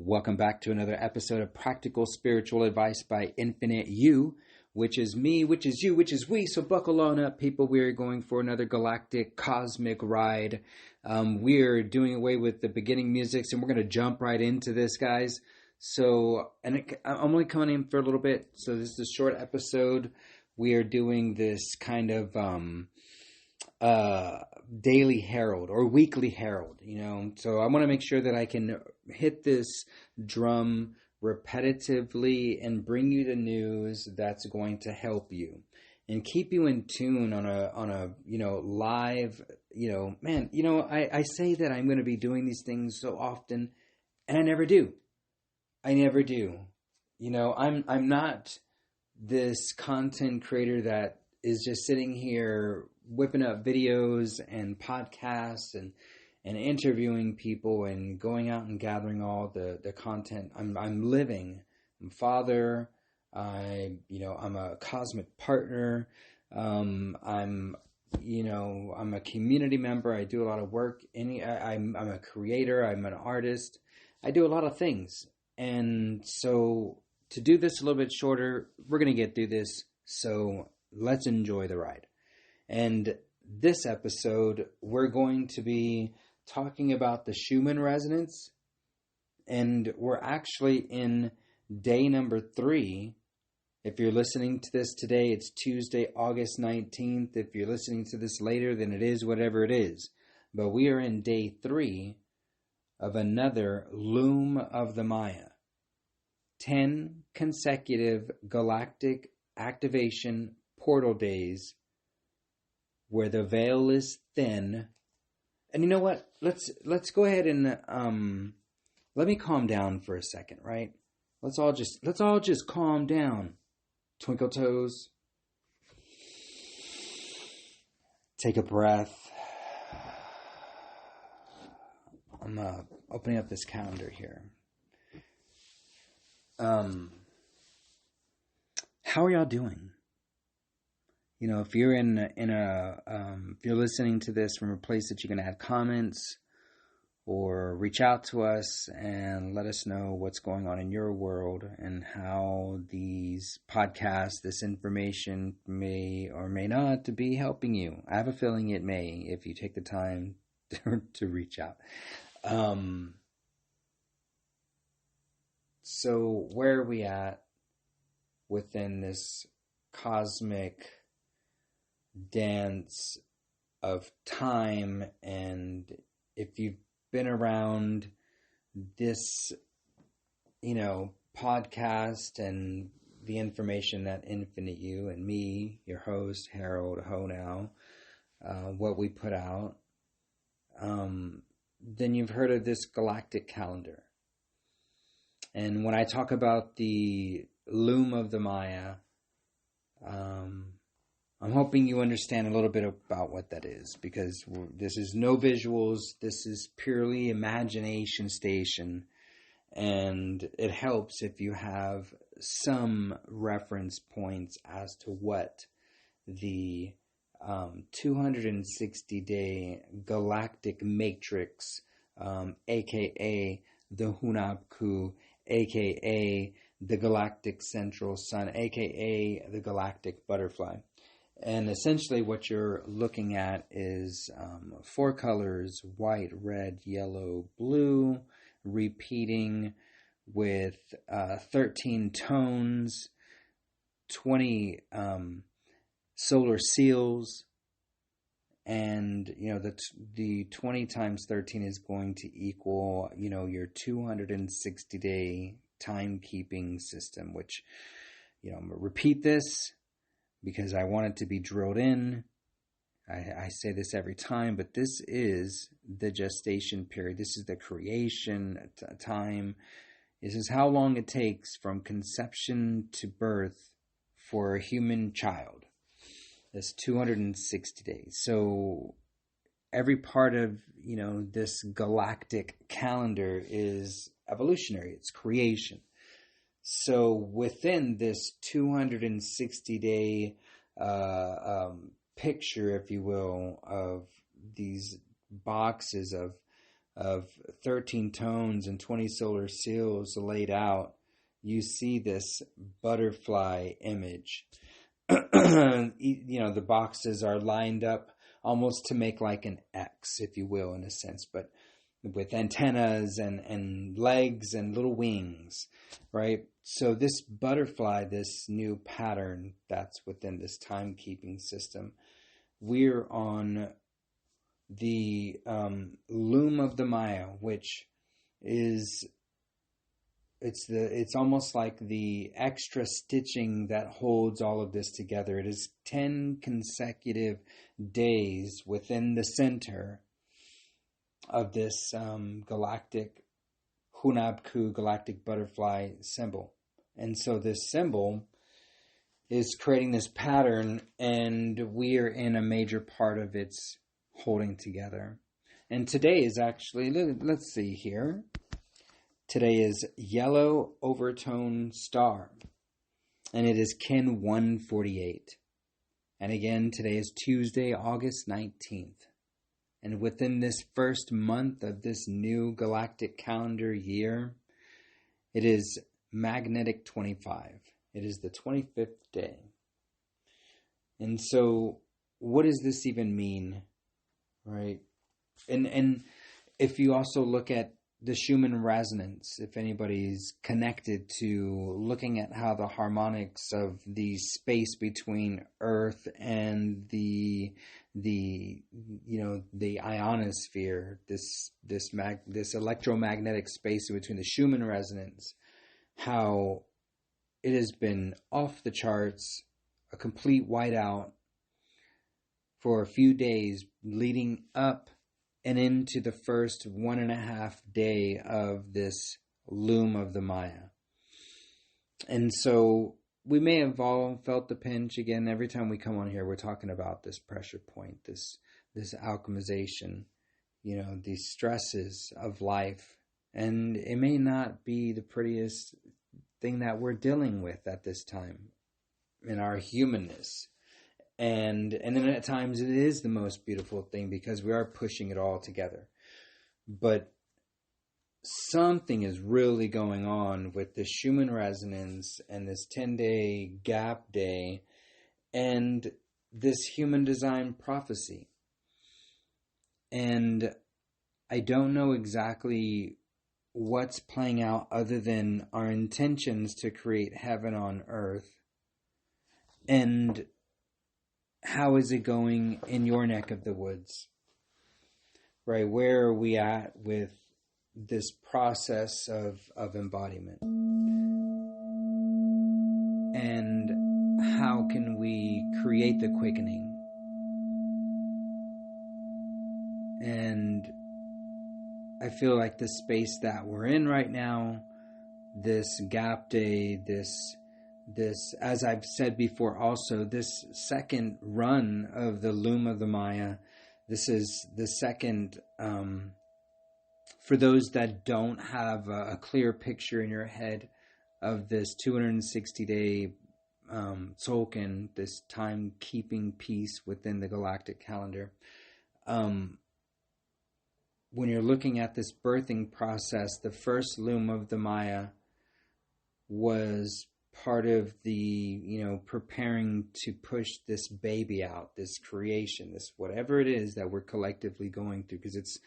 Welcome back to another episode of Practical Spiritual Advice by Infinite You, which is me, which is you, which is we. So buckle on up, people. We're going for another galactic cosmic ride. We're doing away with the beginning musics, and we're going to jump right into this, guys. So, I'm only coming in for a little bit. So this is a short episode. We are doing this kind of daily herald or weekly herald, so I want to make sure that I can hit this drum repetitively and bring you the news that's going to help you and keep you in tune on a live, I say that I'm going to be doing these things so often, and I never do. I'm not this content creator that is just sitting here whipping up videos and podcasts and interviewing people and going out and gathering all the content. I'm living. I'm a father. I'm a cosmic partner. I'm a community member. I do a lot of work. I'm a creator. I'm an artist. I do a lot of things. And so to do this a little bit shorter, we're going to get through this. So let's enjoy the ride. And this episode, we're going to be talking about the Schumann resonance. And we're actually in day number 3. If you're listening to this today, it's Tuesday, August 19th. If you're listening to this later, then it is whatever it is. But we are in day 3 of another Loom of the Maya. 10 consecutive galactic activation portal days where the veil is thin. And you know what? Let's go ahead and let me calm down for a second, right? Let's all just calm down. Twinkle toes. Take a breath. I'm opening up this calendar here. How are y'all doing? If you're if you're listening to this from a place that you can add comments or reach out to us and let us know what's going on in your world and how these podcasts, this information may or may not be helping you. I have a feeling it may if you take the time to reach out. So where are we at within this cosmic dance of time? And if you've been around this, podcast and the information that Infinite You and me, your host, Harold Ho now, what we put out, then you've heard of this Galactic Calendar. And when I talk about the Loom of the Maya, I'm hoping you understand a little bit about what that is, because this is no visuals. This is purely imagination station. And it helps if you have some reference points as to what the 260-day galactic matrix, aka the Hunabku, aka the galactic central sun, aka the galactic butterfly. And essentially what you're looking at is 4 colors: white, red, yellow, blue, repeating with 13 tones, 20 solar seals, and the 20 times 13 is going to equal your 260-day timekeeping system, which I'm gonna repeat this because I want it to be drilled in. I say this every time, but this is the gestation period. This is the creation time. This is how long it takes from conception to birth for a human child. That's 260 days. So every part of, this galactic calendar is evolutionary. It's creation. So within this 260-day picture, if you will, of these boxes of of 13 tones and 20 solar seals laid out, you see this butterfly image. The boxes are lined up almost to make like an X, if you will, in a sense, but with antennas and legs and little wings, right? So this butterfly, this new pattern that's within this timekeeping system, we're on the Loom of the Maya, which is it's almost like the extra stitching that holds all of this together. It is 10 consecutive days within the center of this galactic Hunabku, galactic butterfly symbol. And so this symbol is creating this pattern, and we are in a major part of its holding together. And today is actually, let's see here. Today is Yellow Overtone Star, and it is Kin 148. And again, today is Tuesday, August 19th. And within this first month of this new galactic calendar year, it is Magnetic 25. It is the 25th day. And so, what does this even mean, right? And if you also look at the Schumann resonance, if anybody's connected to looking at how the harmonics of the space between Earth and the ionosphere, this electromagnetic space between the Schumann resonance, how it has been off the charts, a complete whiteout for a few days leading up and into the first 1.5 day of this Loom of the Maya. And so we may have all felt the pinch. Again, every time we come on here, we're talking about this pressure point, this alchemization, these stresses of life. And it may not be the prettiest thing that we're dealing with at this time in our humanness. And then at times it is the most beautiful thing because we are pushing it all together. But something is really going on with the Schumann resonance and this 10-day gap day and this human design prophecy. And I don't know exactly what's playing out other than our intentions to create heaven on earth. And how is it going in your neck of the woods? Right? Where are we at with this process of embodiment? And how can we create the quickening? And I feel like the space that we're in right now, this gap day, this, as I've said before also, this second run of the Loom of the Maya, this is the second, for those that don't have a clear picture in your head of this 260-day Tzolk'in, this time-keeping piece within the Galactic Calendar, when you're looking at this birthing process, the first Loom of the Maya was part of the, preparing to push this baby out, this creation, this whatever it is that we're collectively going through. Because it's,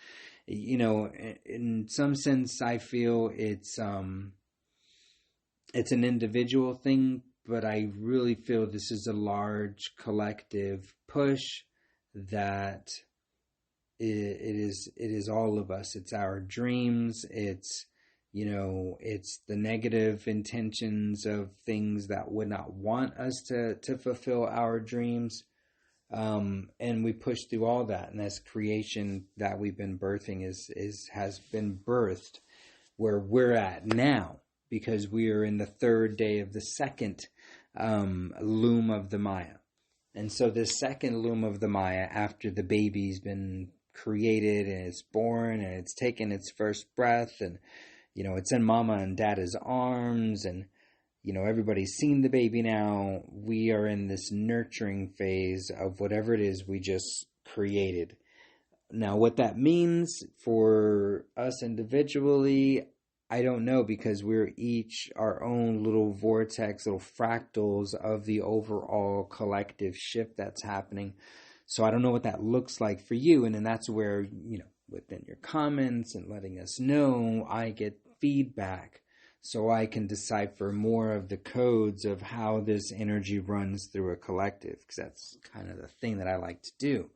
in some sense, I feel it's an individual thing, but I really feel this is a large collective push that it is all of us. It's our dreams. It's the negative intentions of things that would not want us to fulfill our dreams. And we push through all that. And this creation that we've been birthing has been birthed where we're at now, because we are in the third day of the second Loom of the Maya. And so this second Loom of the Maya, after the baby's been created and it's born and it's taken its first breath and it's in mama and dada's arms and, everybody's seen the baby now. We are in this nurturing phase of whatever it is we just created. Now, what that means for us individually, I don't know, because we're each our own little vortex, little fractals of the overall collective shift that's happening. So I don't know what that looks like for you. And then that's where, within your comments and letting us know, I get feedback so I can decipher more of the codes of how this energy runs through a collective, because that's kind of the thing that I like to do.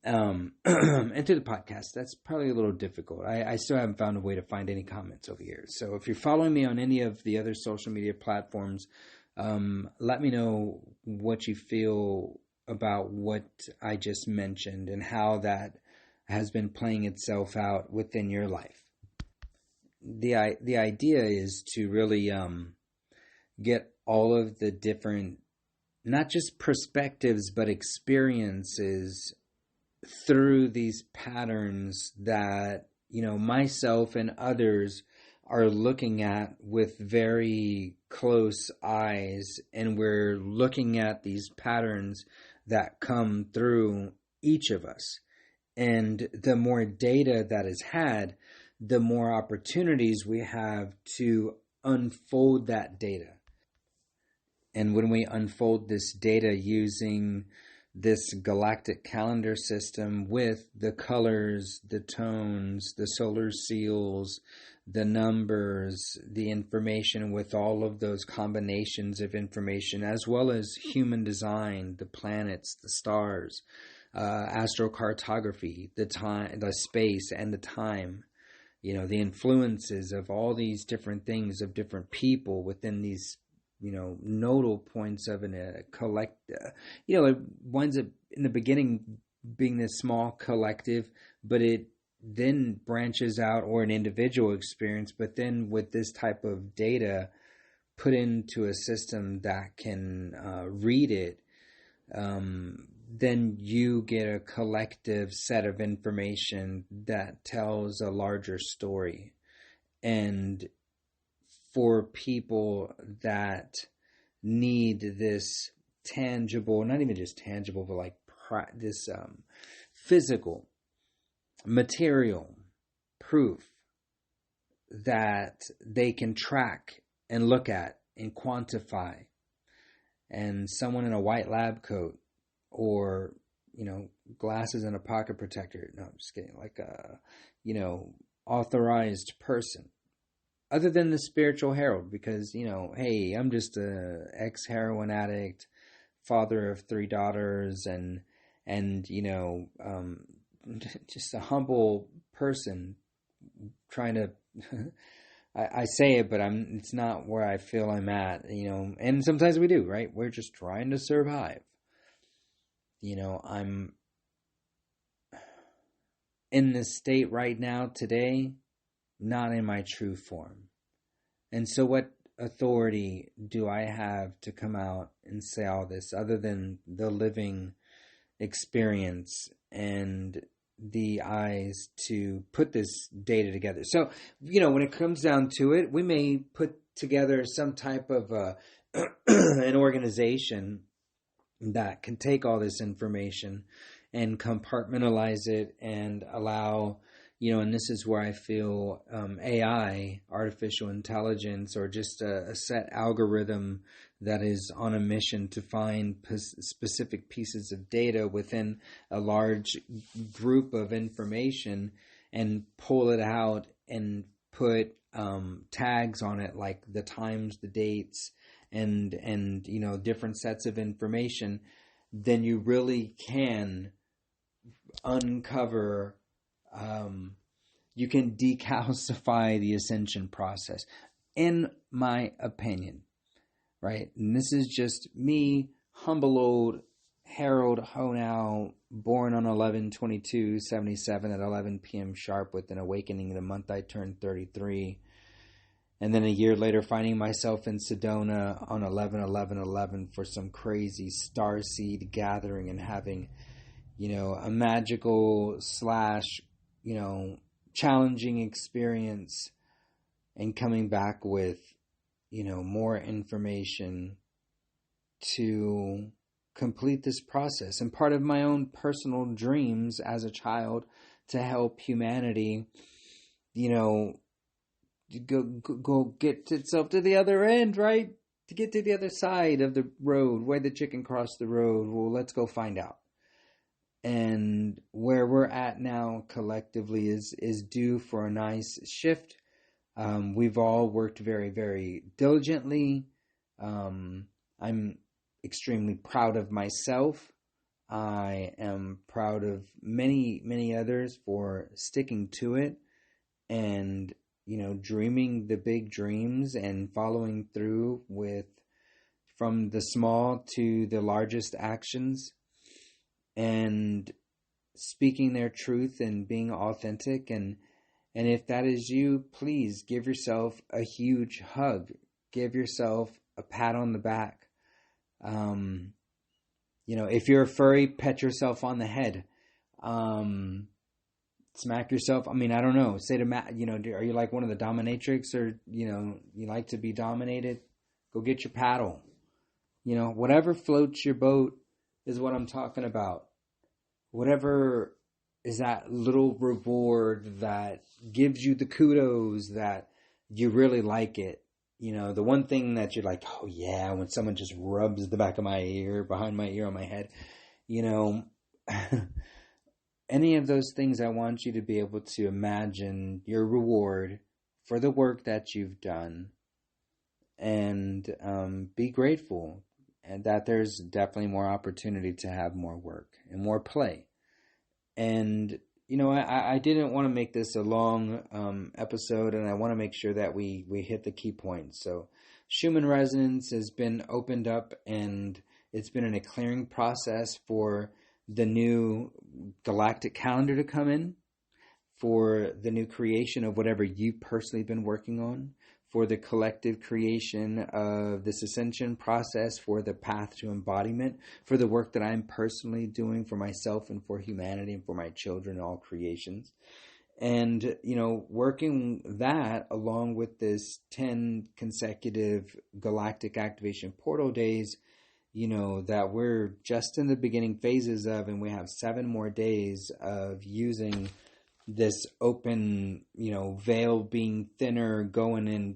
And through the podcast, that's probably a little difficult. I still haven't found a way to find any comments over here. So if you're following me on any of the other social media platforms, let me know what you feel about what I just mentioned and how that has been playing itself out within your life. The idea is to really get all of the different, not just perspectives, but experiences through these patterns that, myself and others are looking at with very close eyes. And we're looking at these patterns that come through each of us. And the more data that is had, the more opportunities we have to unfold that data. And when we unfold this data using this galactic calendar system with the colors, the tones, the solar seals, the numbers, the information with all of those combinations of information, as well as human design, the planets, the stars, astrocartography, the time, the space and the time, the influences of all these different things of different people within these nodal points of a it winds up in the beginning being this small collective, but it then branches out, or an individual experience, but then with this type of data put into a system that can read it, then you get a collective set of information that tells a larger story. And for people that need this tangible, not even just tangible, but like this physical, material proof that they can track and look at and quantify, and someone in a white lab coat or, glasses and a pocket protector, no, I'm just kidding, like a, authorized person, other than the spiritual herald, because, hey, I'm just a ex-heroin addict, father of 3 daughters, and just a humble person trying to, I say it, but it's not where I feel I'm at, and sometimes we do, right? We're just trying to survive. I'm in this state right now today, not in my true form. And so what authority do I have to come out and say all this other than the living experience and the eyes to put this data together? So, when it comes down to it, we may put together some type of an organization that can take all this information and compartmentalize it and allow, and this is where I feel AI, artificial intelligence, or just a set algorithm that is on a mission to find specific pieces of data within a large group of information and pull it out and put tags on it, like the times, the dates, and different sets of information. Then you really can uncover, you can decalcify the ascension process, in my opinion, right? And this is just me, humble old Harold Honau, born on 11/22/77 at 11 p.m. sharp, with an awakening the month I turned 33. And then a year later, finding myself in Sedona on 11/11/11 for some crazy starseed gathering, and having, a magical / challenging experience, and coming back with, more information to complete this process. And part of my own personal dreams as a child to help humanity, go get itself to the other end, right? To get to the other side of the road, where the chicken crossed the road. Well, let's go find out. And where we're at now collectively is due for a nice shift. We've all worked very, very diligently. I'm extremely proud of myself. I am proud of many, many others for sticking to it and, dreaming the big dreams and following through from the small to the largest actions, and speaking their truth and being authentic. And if that is you, please give yourself a huge hug. Give yourself a pat on the back. If you're a furry, pet yourself on the head. Smack yourself. I mean, I don't know. Say to Matt, are you like one of the dominatrix, or, you like to be dominated? Go get your paddle. Whatever floats your boat is what I'm talking about. Whatever is that little reward that gives you the kudos that you really like it. The one thing that you're like, oh yeah, when someone just rubs the back of my ear, behind my ear, on my head, any of those things, I want you to be able to imagine your reward for the work that you've done, and be grateful, and that there's definitely more opportunity to have more work and more play. And, I didn't want to make this a long episode, and I want to make sure that we hit the key points. So Schumann Resonance has been opened up, and it's been in a clearing process for the new Galactic Calendar to come in, for the new creation of whatever you've personally been working on, for the collective creation of this ascension process, for the path to embodiment, for the work that I'm personally doing for myself and for humanity and for my children, all creations. And, working that along with this 10 consecutive galactic activation portal days, that we're just in the beginning phases of, and we have 7 more days of using this open, veil being thinner, going and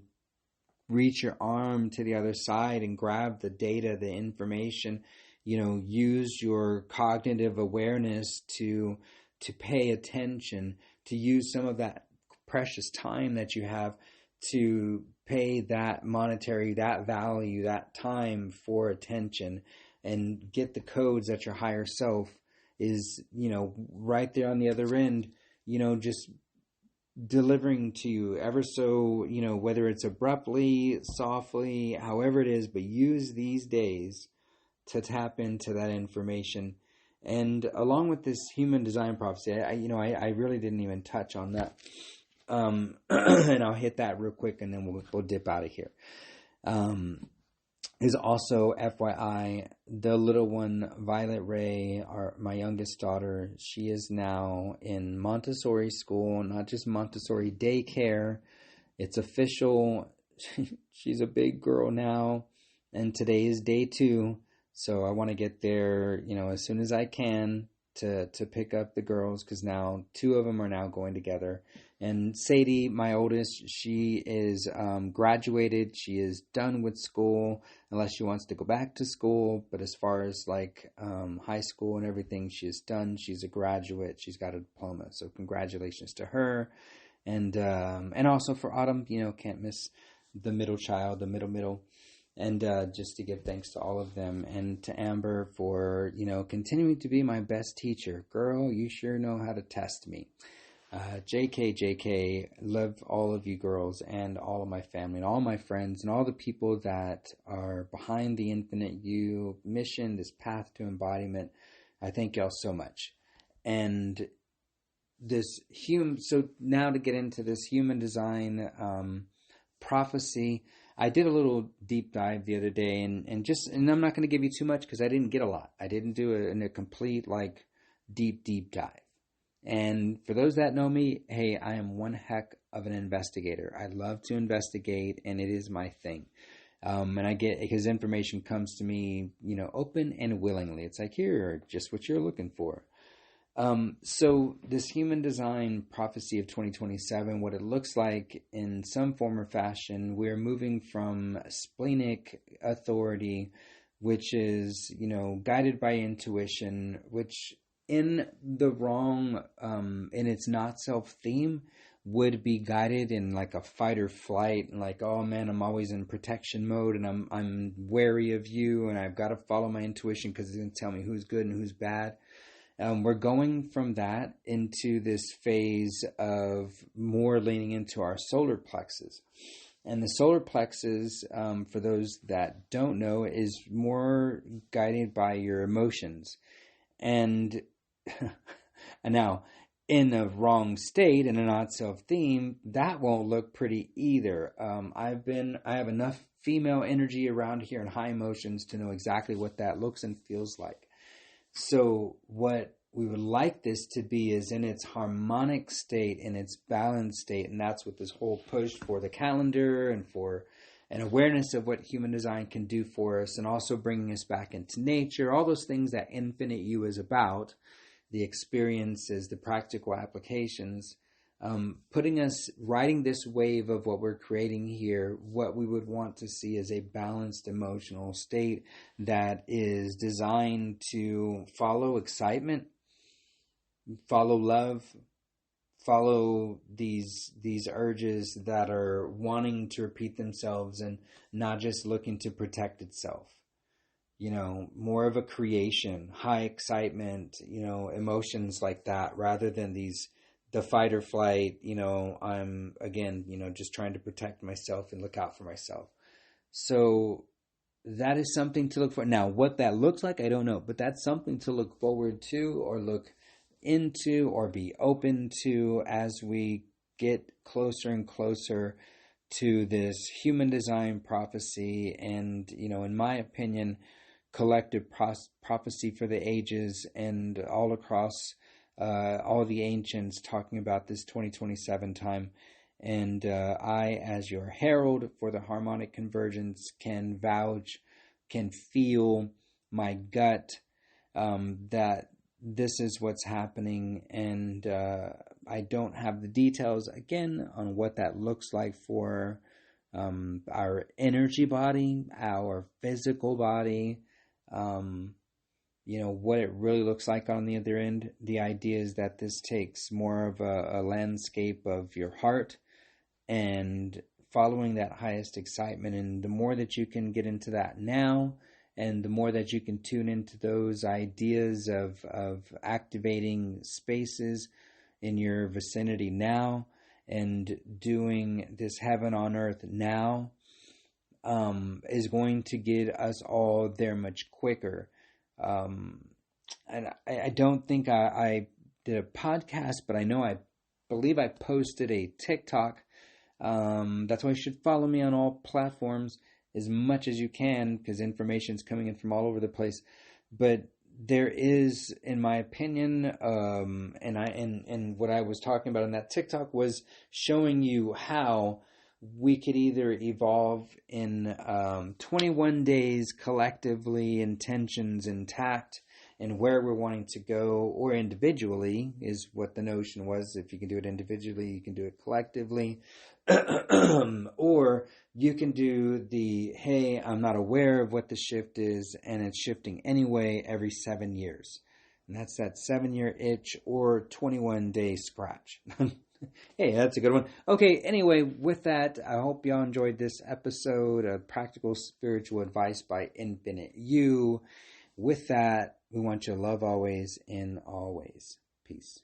reach your arm to the other side and grab the data, the information, use your cognitive awareness to pay attention, to use some of that precious time that you have to pay that monetary, that value, that time for attention, and get the codes that your higher self is, right there on the other end, just delivering to you ever so, whether it's abruptly, softly, however it is, but use these days to tap into that information. And along with this human design prophecy, I really didn't even touch on that. And I'll hit that real quick, and then we'll dip out of here. Is also, FYI, the little one, Violet Ray, my youngest daughter, she is now in Montessori school, not just Montessori daycare. It's official. She's a big girl now, and today is day 2. So I want to get there, as soon as I can to pick up the girls, because now 2 of them are now going together. And Sadie, my oldest, she is graduated. She is done with school, unless she wants to go back to school. But as far as high school and everything, she is done. She's a graduate. She's got a diploma. So congratulations to her. And also for Autumn, can't miss the middle child, the middle. And just to give thanks to all of them, and to Amber for, continuing to be my best teacher. Girl, you sure know how to test me. JK, love all of you girls and all of my family and all my friends and all the people that are behind the Infinite You mission, this path to embodiment. I thank y'all so much. And so now to get into this human design prophecy, I did a little deep dive the other day, and I'm not going to give you too much because I didn't get a lot. I didn't do it in a complete deep dive. And for those that know me, hey, I am one heck of an investigator. I love to investigate, and it is my thing. And I get, because information comes to me, open and willingly. It's like, here, just what you're looking for. So this human design prophecy of 2027, what it looks like in some form or fashion, we're moving from splenic authority, which is, guided by intuition, which in the wrong, in its not self theme, would be guided in like a fight or flight, and like, oh man, I'm always in protection mode, and I'm wary of you, and I've got to follow my intuition because it's going to tell me who's good and who's bad. We're going from that into this phase of more leaning into our solar plexus. And the solar plexus, for those that don't know, is more guided by your emotions. And now, in the wrong state, in a not self theme, that won't look pretty either. I have enough female energy around here and high emotions to know exactly what that looks and feels like. So what we would like this to be is in its harmonic state, in its balanced state, and that's what this whole push for the calendar and for an awareness of what human design can do for us, and also bringing us back into nature, all those things that Infinite You is about, the experiences, the practical applications, riding this wave of what we're creating here. What we would want to see is a balanced emotional state that is designed to follow excitement, follow love, follow these urges that are wanting to repeat themselves and not just looking to protect itself. More of a creation, high excitement, emotions like that, rather than the fight or flight, I'm, again, just trying to protect myself and look out for myself. So that is something to look for. Now, what that looks like, I don't know, but that's something to look forward to, or look into, or be open to, as we get closer and closer to this human design prophecy. And, in my opinion, collective prophecy for the ages, and all across all the ancients talking about this 2027 time. And I, as your herald for the harmonic convergence, can vouch, can feel my gut that this is what's happening. And I don't have the details, again, on what that looks like for our energy body, our physical body, what it really looks like on the other end. The idea is that this takes more of a landscape of your heart and following that highest excitement. And the more that you can get into that now, and the more that you can tune into those ideas of activating spaces in your vicinity now, and doing this heaven on earth now, is going to get us all there much quicker. And I don't think I did a podcast, but I believe I posted a TikTok. That's why you should follow me on all platforms as much as you can, because information is coming in from all over the place. But there is, in my opinion, and what I was talking about in that TikTok was showing you how we could either evolve in 21 days collectively, intentions intact, and where we're wanting to go, or individually, is what the notion was. If you can do it individually, you can do it collectively. Or you can do hey, I'm not aware of what the shift is, and it's shifting anyway every 7 years. And that's that 7-year itch, or 21-day scratch. Hey, that's a good one. Okay, anyway, with that, I hope y'all enjoyed this episode of Practical Spiritual Advice by Infinite You. With that, we want you to love always and always. Peace.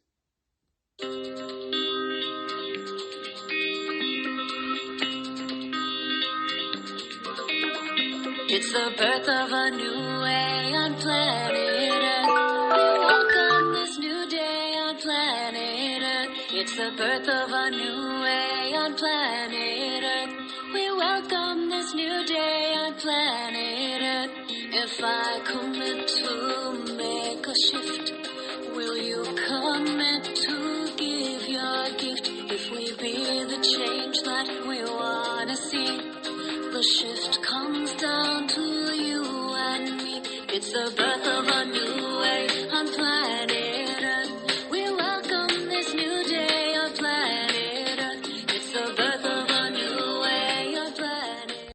It's the birth of a new way on planet Earth. We welcome this new day on planet Earth. It's the birth of a new way on planet Earth. We welcome this new day on planet Earth. If I commit to make a shift, will you commit to give your gift? If we be the change that we wanna see, the shift comes down to you and me. It's the birth